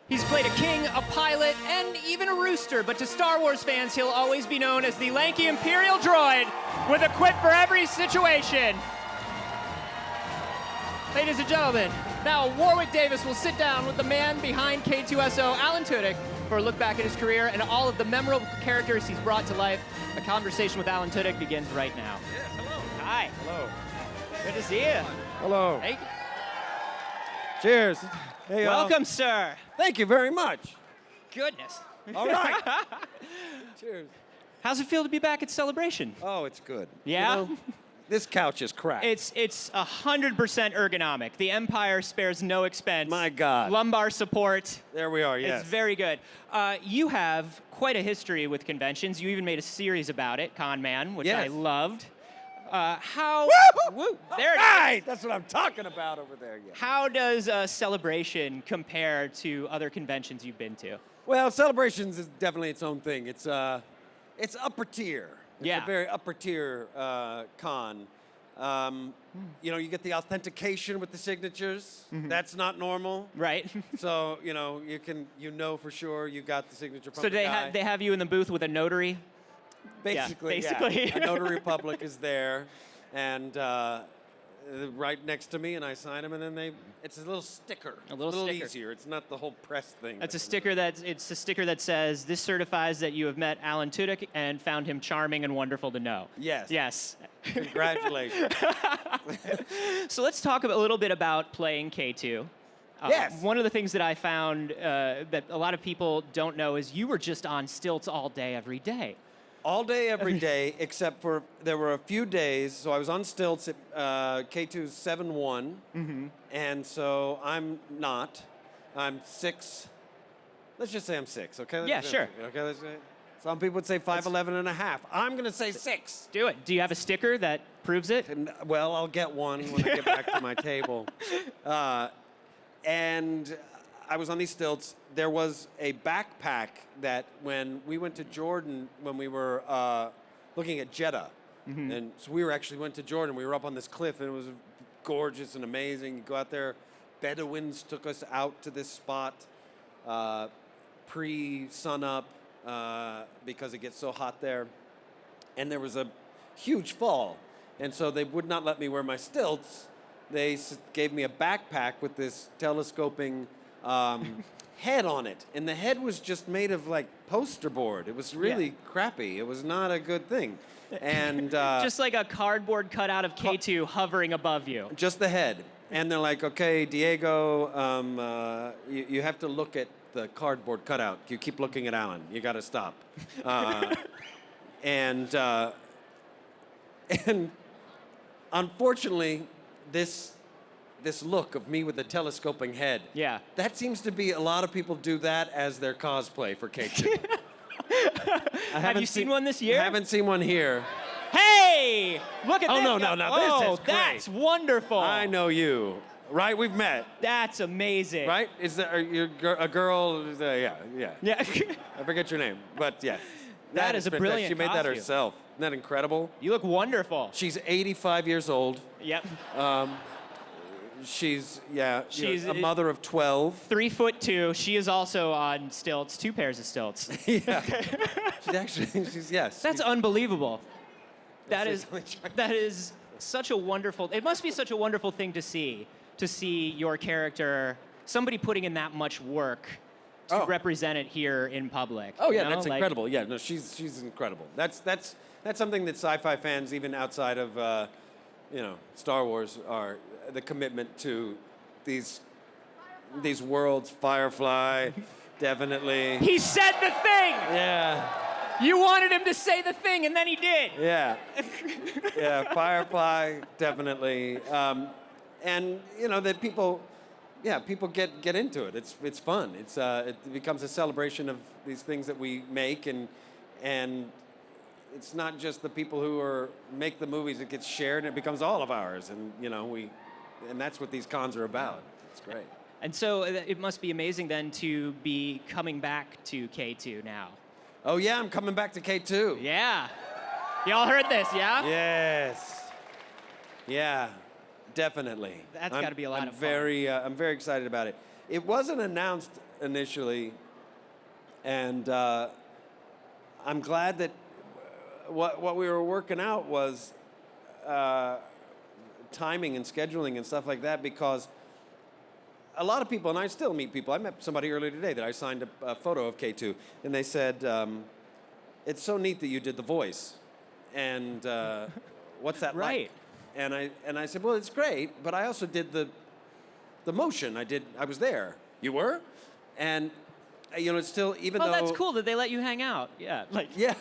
He's played a king, a pilot, and even a rooster, but to Star Wars fans, he'll always be known as the lanky Imperial droid with a quip for every situation. Ladies and gentlemen, now Warwick Davis will sit down with the man behind K2SO, Alan Tudyk, for a look back at his career and all of the memorable characters he's brought to life. A conversation with Alan Tudyk begins right now. Yes, hello. Hi. Hello. Good to see you. Hello. Hey. Cheers. Hey, Welcome, sir. Thank you very much. Goodness. All right. Cheers. How's it feel to be back at Celebration? Oh, it's good. Yeah? You know, this couch is cracked. It's 100% ergonomic. The Empire spares no expense. My God. Lumbar support. There we are, yes. It's very good. You have quite a history with conventions. You even made a series about it, Con Man, which I Yes. loved. How? Woo, there it is. Right, that's what I'm talking about over there. Yeah. How does Celebration compare to other conventions you've been to? Well, Celebrations is definitely its own thing. It's upper tier. It's Yeah. a very upper tier con. You know, you get the authentication with the signatures. That's not normal. Right. So, you know for sure you got the signature from So the guy. they have you in the booth with a notary? Basically, basically. yeah. A notary public is there, and right next to me, and I sign them, and then it's a little sticker. A little sticker. easier. It's not the whole press thing. It's a sticker that says, "This certifies that you have met Alan Tudyk and found him charming and wonderful to know." Yes. Yes. Congratulations. So let's talk a little bit about playing K2. Yes. One of the things that I found that a lot of people don't know is you were just on stilts all day, every day. All day, every day, except for there were a few days. So I was on stilts at K2's 7-1, and so I'm not. I'm 6. Let's just say I'm 6, okay? Yeah, sure. Okay, let's say. Some people would say 5'11 and a half. I'm going to say 6. Do it. Do you have a sticker that proves it? And, well, I'll get one when I get back to my table. And I was on these stilts. There was a backpack that when we went to Jordan, when we were looking at Jeddah, and so we went to Jordan. We were up on this cliff, and it was gorgeous and amazing. You go out there. Bedouins took us out to this spot pre-sunup because it gets so hot there. And there was a huge fall. And so they would not let me wear my stilts. They gave me a backpack with this telescoping head on it. And the head was just made of like poster board. It was really crappy. It was not a good thing. And Just like a cardboard cutout of K2 hovering above you. just the head. And they're like, okay, Diego, you have to look at the cardboard cutout. You keep looking at Alan. You got to stop. And unfortunately, this look of me with the telescoping head, that seems to be a lot of people do that as their cosplay for K2. Have you seen one this year? I haven't seen one here. Hey! Look at this. No, guy. this is great. That's wonderful. I know you, right? We've met, That's amazing. right? Are you a girl? Yeah. Yeah. I forget your name, but yes. That is a fantastic. brilliant She made that costume. herself. Isn't that incredible? You look wonderful. She's 85 years old. Yep. She's She's a mother of 12. 3'2". She is also on stilts, 2 pairs of stilts. Yeah. Yes. That's unbelievable. That That's is such a wonderful. It must be such a wonderful thing to see your character, somebody putting in that much work to represent it here in public. Oh yeah, you know? that's incredible. Yeah, no, she's incredible. That's something that sci-fi fans, even outside of Star Wars, are the commitment to these worlds. Firefly, definitely. He said the thing. Yeah. You wanted him to say the thing, and then he did. Yeah. Yeah, Firefly, definitely. And that people get into it. It's fun. It becomes a celebration of these things that we make, and it's not just the people who make the movies. It gets shared, and it becomes all of ours. And and that's what these cons are about. It's great. And so it must be amazing then to be coming back to K2 now. Oh yeah, I'm coming back to K2. Yeah. Y'all heard this, yeah? Yes. Yeah, definitely. That's got to be a lot of fun. I'm very excited about it. It wasn't announced initially, and I'm glad that what we were working out was timing and scheduling and stuff like that, because a lot of people, and I still meet people. I met somebody earlier today that I signed a photo of K2, and they said, "It's so neat that you did the voice, and what's that Right. like?" And I said, "Well, it's great, but I also did the motion. I was there. You were, and it's still even though." Oh, that's cool that they let you hang out. Yeah, like. Yeah.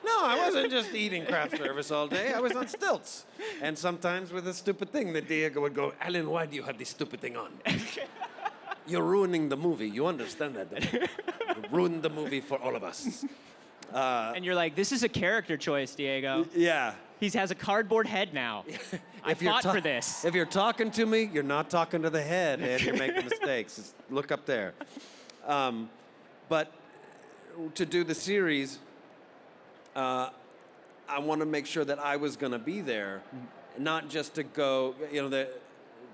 No, I wasn't just eating craft service all day. I was on stilts. And sometimes with a stupid thing that Diego would go, "Alan, why do you have this stupid thing on? You're ruining the movie. You understand that? You ruined the movie for all of us." And you're like, this is a character choice, Diego. Yeah. He has a cardboard head now. I fought for this. If you're talking to me, you're not talking to the head, and you're making mistakes. Just look up there. But to do the series, I want to make sure that I was going to be there, not just to go,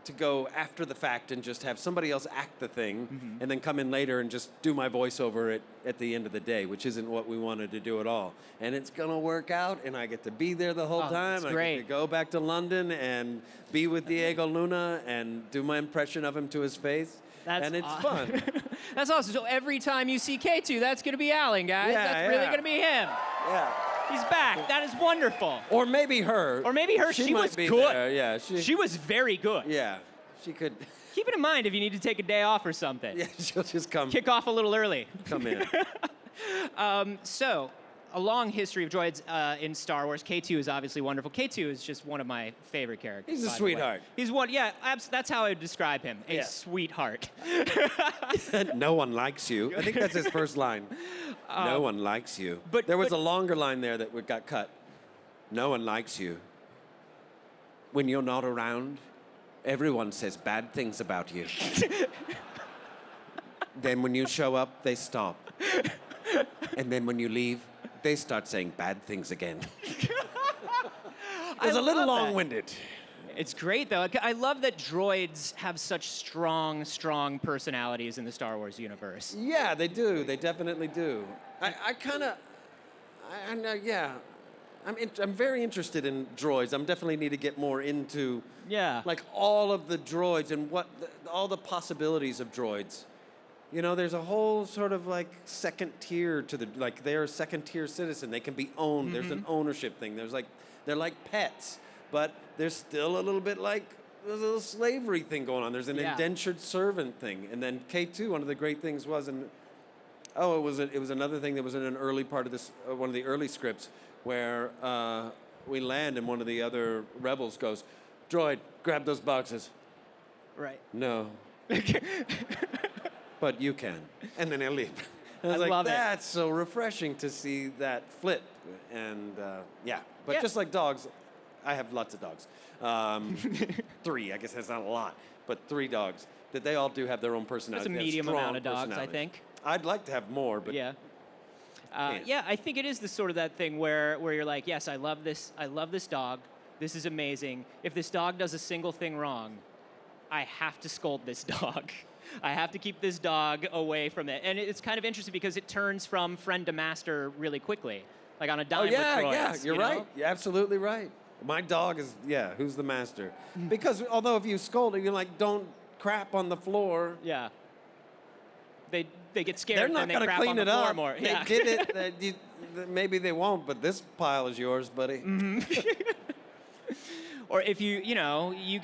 to go after the fact and just have somebody else act the thing, and then come in later and just do my voiceover at the end of the day, which isn't what we wanted to do at all. And it's going to work out, and I get to be there the whole time. That's great. I get to go back to London and be with Diego Luna and do my impression of him to his face. And it's fun. That's awesome. So every time you see K2, that's going to be Alan, guys. Yeah, That's really going to be him. Yeah. He's back. That is wonderful. Or maybe her. Or maybe her. She might was be good. there. Yeah. She was very good. Yeah. She could. Keep it in mind if you need to take a day off or something. Yeah, she'll just come. Kick off a little early. Come in. So, a long history of droids in Star Wars. K2 is obviously wonderful. K2 is just one of my favorite characters. He's a by the way. sweetheart. He's one, yeah, that's how I would describe him. A Yeah. sweetheart. No one likes you. I think that's his first line. No one likes you. but- there was but- a longer line there that got cut. No one likes you. When you're not around, everyone says bad things about you. Then when you show up, they stop. And then when you leave, they start saying bad things again. It was a little love that. long-winded. It's great, though. I love that droids have such strong personalities in the Star Wars universe. Yeah, they do. They definitely do. I'm very interested in droids. I'm definitely need to get more into like all of the droids and all the possibilities of droids. There's a whole sort of like second tier to they're a second tier citizen. They can be owned. There's an ownership thing. They're like pets, but there's still a little bit like there's a little slavery thing going on. There's an indentured servant thing. And then K2, one of the great things was, it was another thing that was in an early part of this, one of the early scripts, where we land and one of the other rebels goes, "Droid, grab those boxes." Right. No. But you can. And then he'll leave. And I was love it. That's so refreshing to see that flip. And but Yeah. just like dogs, I have lots of dogs. 3, I guess that's not a lot, but 3 dogs, that they all do have their own personality. That's a They have medium strong amount of dogs, I personalities. think. I'd like to have more, but Yeah. can't. Yeah, I think it is the sort of that thing where you're like, yes, I love this dog. This is amazing. If this dog does a single thing wrong, I have to scold this dog. I have to keep this dog away from it. And it's kind of interesting because it turns from friend to master really quickly, like on a dime with droids, you're you know? right. You're absolutely right. My dog is, who's the master? Because although if you scold it, you're like, don't crap on the floor. Yeah. They get scared They're and not then they going to crap clean on the it floor up. more. They Yeah. did it. Maybe they won't, but this pile is yours, buddy. Or if you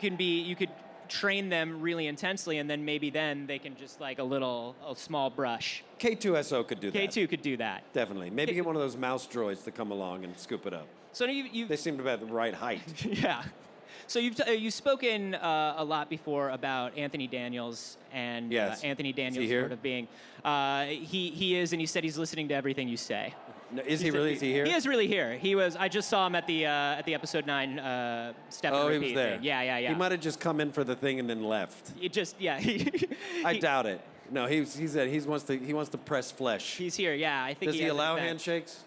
could train them really intensely, and then maybe then they can just like a small brush. K2SO could do that. K2 could do that. Definitely. Maybe get one of those mouse droids to come along and scoop it up. So you They seem to be at the right height. yeah. So you've spoken a lot before about Anthony Daniels and Yes. Anthony Daniels here? sort of being he is, and he said he's listening to everything you say. No, is he really? Is he here? He is really here. He was. I just saw him at the episode 9 step. Oh, and he repeat was there. thing. Yeah. He might have just come in for the thing and then left. It just I doubt it. No, he said he wants to press flesh. He's here. Yeah, I think. Does he has an allow event. handshakes?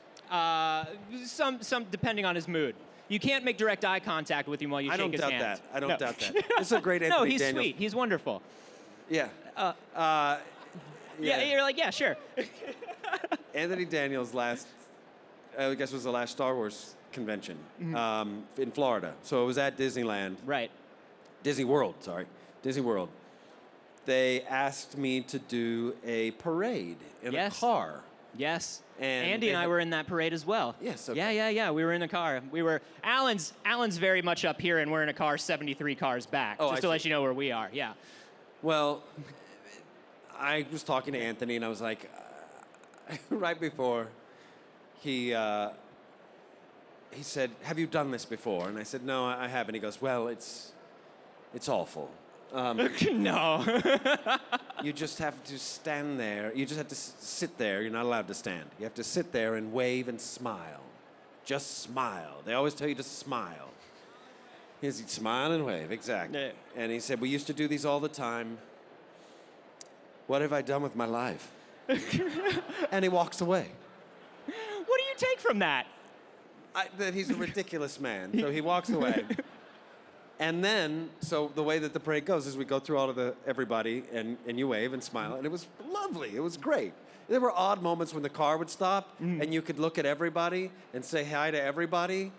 Some depending on his mood. You can't make direct eye contact with him while you I shake don't his doubt hand. that. I don't No. doubt that. This is a great Anthony No, he's Daniels. sweet. He's wonderful. Yeah. Yeah, you're like, yeah, sure. Anthony Daniels I guess was the last Star Wars convention in Florida. So it was at Disneyland. Right. Disney World. They asked me to do a parade in a car. Yes. And Andy and I were in that parade as well. Yes. Okay. Yeah. We were in the car. Alan's very much up here, and we're in a car 73 cars back. Oh, just to let you know where we are. Yeah. Well, I was talking to Anthony, and I was like, right before he said, "Have you done this before?" And I said, "No, I haven't." He goes, "Well, it's awful. No. You just have to stand there. You just have to sit there. You're not allowed to stand. You have to sit there and wave and smile. Just smile. They always tell you to smile." He'd smile and wave, exactly. Yeah. And he said, "We used to do these all the time. What have I done with my life?" And he walks away. What do you take from that? That he's a ridiculous man. So he walks away. And then, so the way that the parade goes is we go through all of everybody, and you wave and smile, and it was lovely. It was great. There were odd moments when the car would stop, and you could look at everybody and say hi to everybody,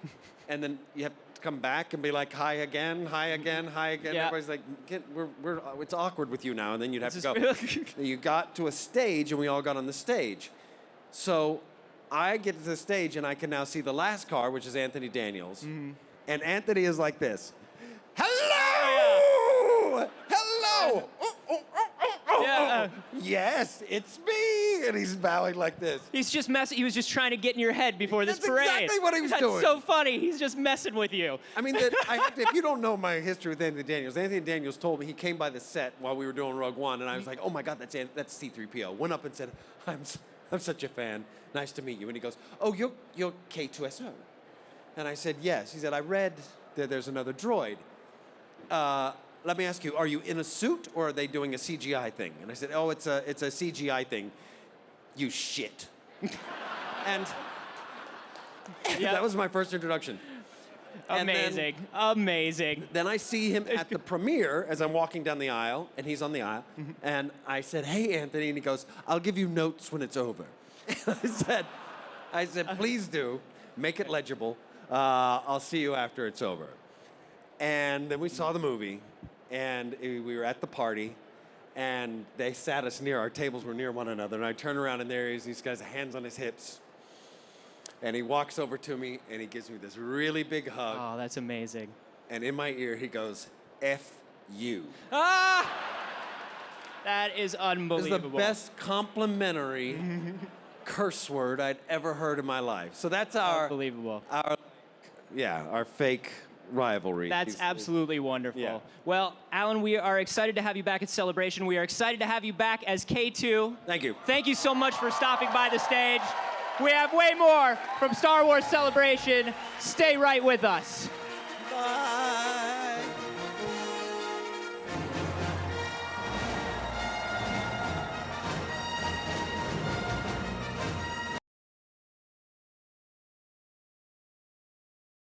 and then you have to come back and be like, hi again, hi again, hi again. Yeah. Everybody's like, it's awkward with you now, and then you'd have to go. You got to a stage, and we all got on the stage. So I get to the stage, and I can now see the last car, which is Anthony Daniels, and Anthony is like this. Hello! Hello! Yeah. Yes, it's me! And he's bowing like this. He was just trying to get in your head before this That's parade. exactly what he was doing. That's so funny. He's just messing with you. I mean, if you don't know my history with Anthony Daniels told me he came by the set while we were doing Rogue One, and I was like, oh my God, that's C-3PO. Went up and said, I'm such a fan. Nice to meet you. And he goes, oh, you're K2SO. And I said, yes. He said, I read that there's another droid. Let me ask you, are you in a suit or are they doing a CGI thing? And I said, oh, it's a CGI thing. You shit. And that was my first introduction. Amazing. Then I see him at the premiere as I'm walking down the aisle, and he's on the aisle. And I said, hey, Anthony. And he goes, I'll give you notes when it's over. And I said, please do. Make it legible. I'll see you after it's over. And then we saw the movie, and we were at the party, and they sat us our tables were near one another, and I turn around, and there he is, he's got his hands on his hips, and he walks over to me, and he gives me this really big hug. Oh, that's amazing. And in my ear, he goes, F you. Ah! That is unbelievable. This is the best complimentary curse word I'd ever heard in my life. So that's our fake rivalry. That's absolutely wonderful. Yeah. Well, Alan, we are excited to have you back at Celebration. We are excited to have you back as K2. Thank you. Thank you so much for stopping by the stage. We have way more from Star Wars Celebration. Stay right with us. Bye.